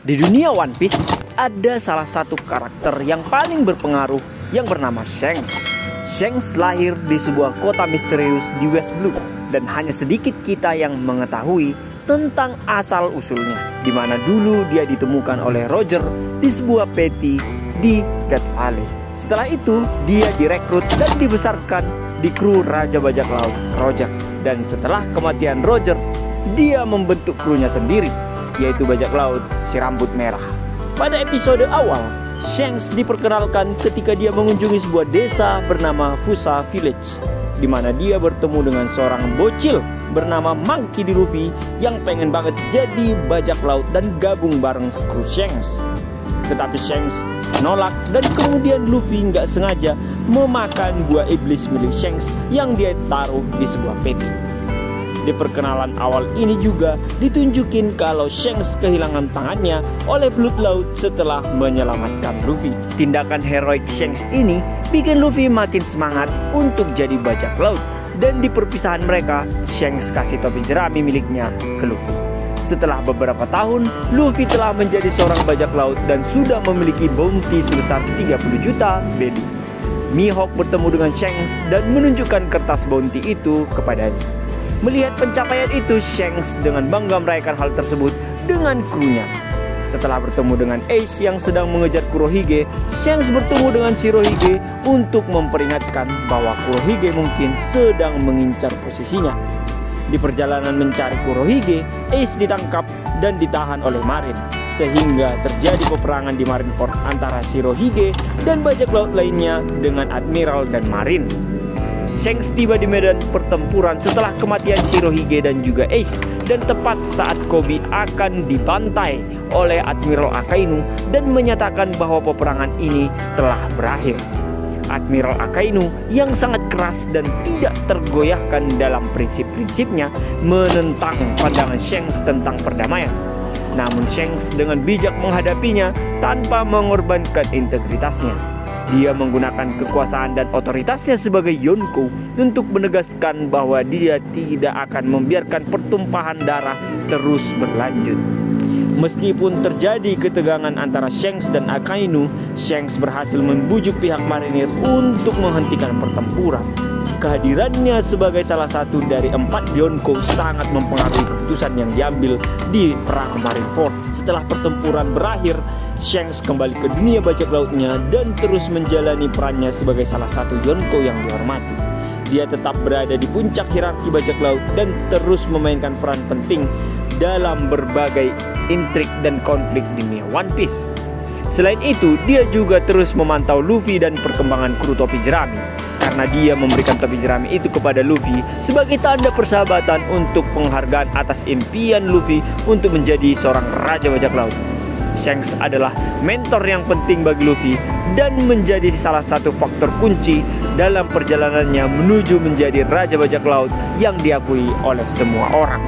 Di dunia One Piece, ada salah satu karakter yang paling berpengaruh yang bernama Shanks. Shanks lahir di sebuah kota misterius di West Blue, dan hanya sedikit kita yang mengetahui tentang asal-usulnya, di mana dulu dia ditemukan oleh Roger di sebuah peti di Gat Valley. Setelah itu, dia direkrut dan dibesarkan di kru Raja Bajak Laut Roger. Dan setelah kematian Roger, dia membentuk krunya sendiri, yaitu bajak laut si rambut merah. Pada episode awal, Shanks diperkenalkan ketika dia mengunjungi sebuah desa bernama Fusa Village, di mana dia bertemu dengan seorang bocil bernama Monkey D. Luffy yang pengen banget jadi bajak laut dan gabung bareng kru Shanks. Tetapi Shanks menolak, dan kemudian Luffy nggak sengaja memakan buah iblis milik Shanks yang dia taruh di sebuah peti. Di perkenalan awal ini juga ditunjukin kalau Shanks kehilangan tangannya oleh belut laut setelah menyelamatkan Luffy. Tindakan heroik Shanks ini bikin Luffy makin semangat untuk jadi bajak laut, dan di perpisahan mereka, Shanks kasih topi jerami miliknya ke Luffy. Setelah beberapa tahun, Luffy telah menjadi seorang bajak laut dan sudah memiliki bounty sebesar 30 juta baby. Mihawk bertemu dengan Shanks dan menunjukkan kertas bounty itu kepadanya. Melihat pencapaian itu, Shanks dengan bangga merayakan hal tersebut dengan krunya. Setelah bertemu dengan Ace yang sedang mengejar Kurohige, Shanks bertemu dengan Shirohige untuk memperingatkan bahwa Kurohige mungkin sedang mengincar posisinya. Di perjalanan mencari Kurohige, Ace ditangkap dan ditahan oleh Marine, sehingga terjadi peperangan di Marineford antara Shirohige dan bajak laut lainnya dengan Admiral dan Marine. Shanks tiba di medan pertempuran setelah kematian Shirohige dan juga Ace, dan tepat saat Koby akan dibantai oleh Admiral Akainu dan menyatakan bahwa peperangan ini telah berakhir. Admiral Akainu yang sangat keras dan tidak tergoyahkan dalam prinsip-prinsipnya menentang pandangan Shanks tentang perdamaian. Namun Shanks dengan bijak menghadapinya tanpa mengorbankan integritasnya. Dia menggunakan kekuasaan dan otoritasnya sebagai Yonko untuk menegaskan bahwa dia tidak akan membiarkan pertumpahan darah terus berlanjut. Meskipun terjadi ketegangan antara Shanks dan Akainu, Shanks berhasil membujuk pihak marinir untuk menghentikan pertempuran. Kehadirannya sebagai salah satu dari 4 Yonko sangat mempengaruhi keputusan yang diambil di perang Marineford. Setelah pertempuran berakhir, Shanks kembali ke dunia bajak lautnya dan terus menjalani perannya sebagai salah satu Yonko yang dihormati. Dia tetap berada di puncak hierarki bajak laut dan terus memainkan peran penting dalam berbagai intrik dan konflik dunia One Piece. Selain itu, dia juga terus memantau Luffy dan perkembangan kru topi jerami, karena dia memberikan topi jerami itu kepada Luffy sebagai tanda persahabatan untuk penghargaan atas impian Luffy untuk menjadi seorang raja bajak laut. Shanks adalah mentor yang penting bagi Luffy dan menjadi salah satu faktor kunci dalam perjalanannya menuju menjadi raja bajak laut yang diakui oleh semua orang.